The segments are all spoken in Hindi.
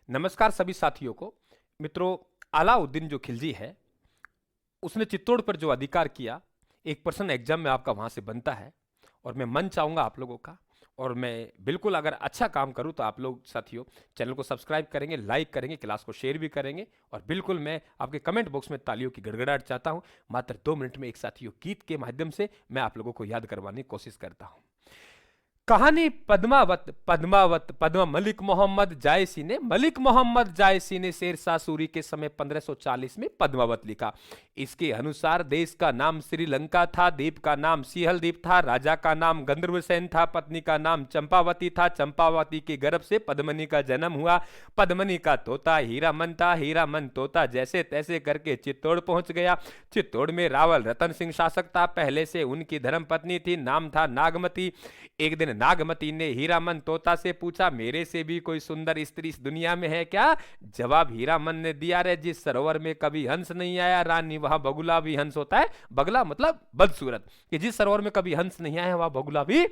नमस्कार सभी साथियों को। मित्रों, अलाउद्दीन जो खिलजी है, उसने चित्तौड़ पर जो अधिकार किया, एक पर्सन एग्जाम में आपका वहां से बनता है। और मैं मन चाहूंगा आप लोगों का, और मैं बिल्कुल अगर अच्छा काम करूं तो आप लोग साथियों चैनल को सब्सक्राइब करेंगे, लाइक करेंगे, क्लास को शेयर भी करेंगे। और बिल्कुल मैं आपके कमेंट बॉक्स में तालियों की गड़गड़ाहट चाहता हूं। मात्र 2 मिनट में एक साथियों गीत के माध्यम से मैं आप लोगों को याद करवाने की कोशिश करता हूं। कहानी पद्मावत पद्मावत पद्मा मलिक मोहम्मद जायसी ने शेरशाह सूरी के समय 1540 में पद्मावत लिखा। इसके अनुसार देश का नाम श्रीलंका था, द्वीप का नाम सिहल द्वीप था, राजा का नाम गंधर्वसेन था, पत्नी का नाम चंपावती था। चंपावती के गर्भ से पद्मनी का जन्म हुआ। पद्मनी का तोता हीरामन था, हीरामन तोता जैसे तैसे करके चित्तौड़ पहुंच गया। चित्तौड़ में रावल रतन सिंह शासक था, पहले से उनकी धर्मपत्नी थी, नाम था नागमती। एक दिन नागमती ने हीरामन तोता से पूछा, मेरे से भी कोई सुंदर स्त्री इस दुनिया में है क्या? जवाब हीरामन ने दिया, रे जिस सरोवर में कभी हंस नहीं आया रानी वहां बगुला भी हंस होता है। बगला मतलब बदसूरत, कि जिस सरोवर में कभी हंस नहीं आया वहां बगुला भी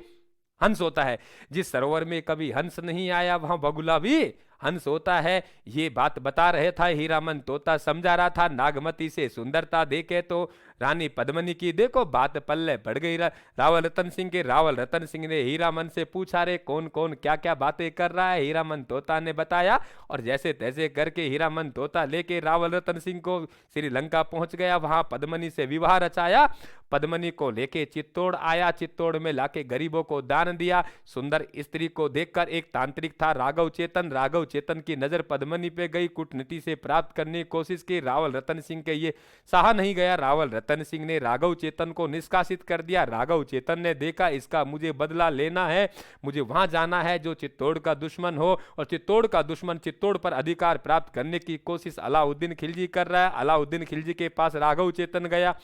हंस होता है। जिस सरोवर में कभी हंस नहीं आया वहां बगुला भी हंस होता है। ये बात बता रहे था हीरामन तोता, समझा रहा था नागमती से सुंदरता देखे तो रानी पद्मनी की देखो बात पल्ले पड़ गई रावल रतन सिंह के। रावल रतन सिंह ने हीरामन से पूछा, रे कौन कौन क्या क्या बातें कर रहा है? हीरामन तोता ने बताया, और जैसे तैसे करके हीरामन तोता लेके रावल रतन सिंह को श्रीलंका पहुंच गया। वहां पद्मनी से विवाह रचाया। पद्मनी को लेके चित्तौड़ आया, चित्तौड़ में लाके गरीबों को दान दिया। सुंदर स्त्री को देखकर एक तांत्रिक था राघव चेतन की नजर पद्मनी पे गई। कूटनीति से प्राप्त करने की कोशिश की, रावल रतन सिंह के ये सहा नहीं गया। रावल रतन सिंह ने राघव चेतन को निष्कासित कर दिया। राघव चेतन ने देखा इसका मुझे बदला लेना है, मुझे वहां जाना है जो चित्तौड़ का दुश्मन हो, और चित्तौड़ का दुश्मन चित्तौड़ पर अधिकार प्राप्त करने की कोशिश अलाउद्दीन खिलजी कर रहा है। अलाउद्दीन खिलजी के पास राघव चेतन गया,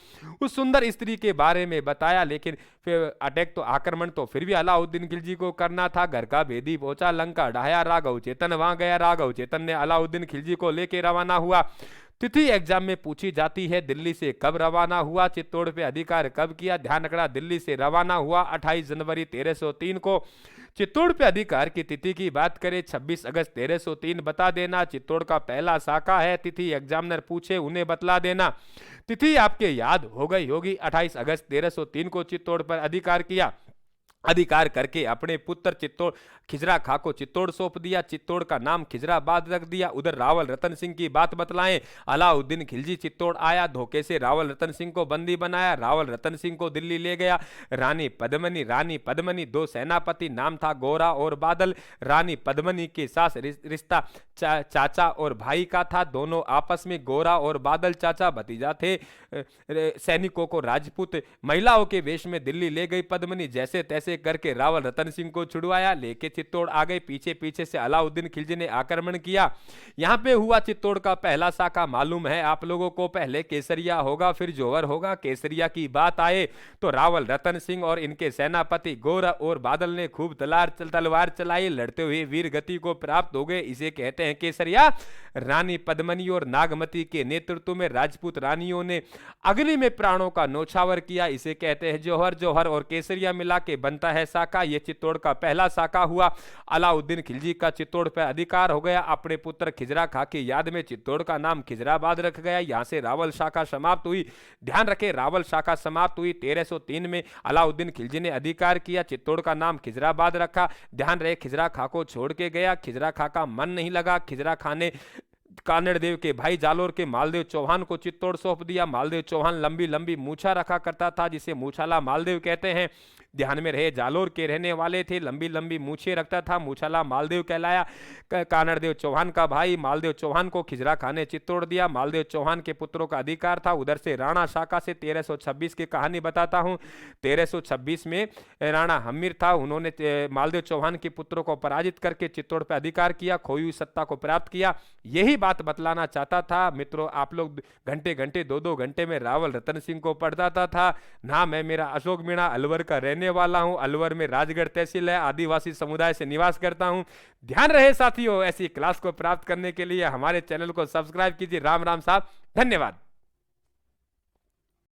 उस सुंदर स्त्री के बारे में बताया, लेकिन फिर अटैक तो आक्रमण तो फिर भी अलाउद्दीन खिलजी को करना था। घर का भेदी पहुंचा, लंका ढाया, राघव चेतन वहां गया। राघव चेतन ने अलाउद्दीन खिलजी को लेकर रवाना हुआ। तिथि एग्जाम में पूछी जाती है, दिल्ली से कब रवाना हुआ? चित्तौड़ पे अधिकार कब किया? ध्यान रखना, दिल्ली से रवाना हुआ 28 जनवरी 1303 को। चित्तौड़ पे अधिकार की तिथि की बात करें 26 अगस्त 1303 बता देना। चित्तौड़ का पहला साका है, तिथि एग्जामिनर पूछे उन्हें बतला देना। तिथि आपके याद हो गई होगी, 28 अगस्त 1303 को चित्तौड़ पर अधिकार किया। अधिकार करके अपने पुत्र चित्तौड़ खिजरा खां को चित्तौड़ सौंप दिया। चित्तौड़ का नाम खिजराबाद रख दिया। उधर रावल रतन सिंह की बात बतलाएं। अलाउद्दीन खिलजी चित्तौड़ आया, धोखे से रावल रतन सिंह को बंदी बनाया। रावल रतन सिंह को दिल्ली ले गया। रानी पद्मनी 2 सेनापति, नाम था गोरा और बादल। रानी पद्मनी के साथ रिश्ता चाचा और भाई का था। दोनों आपस में गोरा और बादल चाचा भतीजा थे। सैनिकों को राजपूत महिलाओं के वेश में दिल्ली ले गई पद्मनी। जैसे तैसे करके रावल रतन सिंह को छुड़वाया, लेके चित्तौड़ आ गए। पीछे पीछे से अलाउद्दीन खिलजी ने आक्रमण किया। यहां पे हुआ चित्तौड़ का पहला साका, मालूम है आप लोगों को। पहले केसरिया होगा फिर जौहर होगा। केसरिया की बात आए तो रावल रतन सिंह और इनके सेनापति गोरा और बादल ने खूब तलवार चलाई, लड़ते हुए वीर गति को प्राप्त हो गए। इसे कहते हैं केसरिया। रानी पद्मनी और नागमती के नेतृत्व में राजपूत रानियों ने अग्नि में प्राणों का न्योछावर किया, इसे कहते हैं जौहर। जौहर और केसरिया मिला के बनता है साका। यह चित्तौड़ का पहला साका हुआ। अलाउद्दीन खिलजी का चित्तौड़ पर अधिकार हो गया। अपने पुत्र खिजरा खां की याद में चित्तौड़ का नाम खिजराबाद रख गया। यहां से रावल शाखा समाप्त हुई। ध्यान रखें, रावल शाखा समाप्त हुई 1303 में। अलाउद्दीन खिलजी ने अधिकार किया, चित्तौड़ का नाम खिजराबाद रखा। ध्यान रहे, खिजरा खां को छोड़ के गया। खिजरा खां का मन नहीं लगा। खिजरा खां ने कानड़ देव के भाई जालोर के मालदेव चौहान को चित्तौड़ सौंप दिया। मालदेव चौहान लंबी लंबी मूछा रखा करता था, जिसे मूछाला मालदेव कहते हैं। ध्यान में रहे, जालोर के रहने वाले थे, लंबी लंबी मूछे रखता था, मूछाला मालदेव कहलाया। कानड़ देव चौहान का भाई मालदेव चौहान को खिजरा खां ने चित्तौड़ दिया। मालदेव चौहान के पुत्रों का अधिकार था। उधर से राणा शाखा से 1326 की कहानी बताता हूं। 1326 में राणा हमीर था, उन्होंने मालदेव चौहान के पुत्रों को पराजित करके चित्तौड़ पर अधिकार किया, खोई हुई सत्ता को प्राप्त किया। यही बात बतलाना चाहता था मित्रों। आप लोग घंटे घंटे 2-2 घंटे में रावल रतन सिंह को पढ़ता था। नाम है मेरा अशोक मीणा, अलवर का रहने वाला हूं। अलवर में राजगढ़ तहसील है, आदिवासी समुदाय से निवास करता हूं। ध्यान रहे साथियों, ऐसी क्लास को प्राप्त करने के लिए हमारे चैनल को सब्सक्राइब कीजिए। राम राम साहब, धन्यवाद।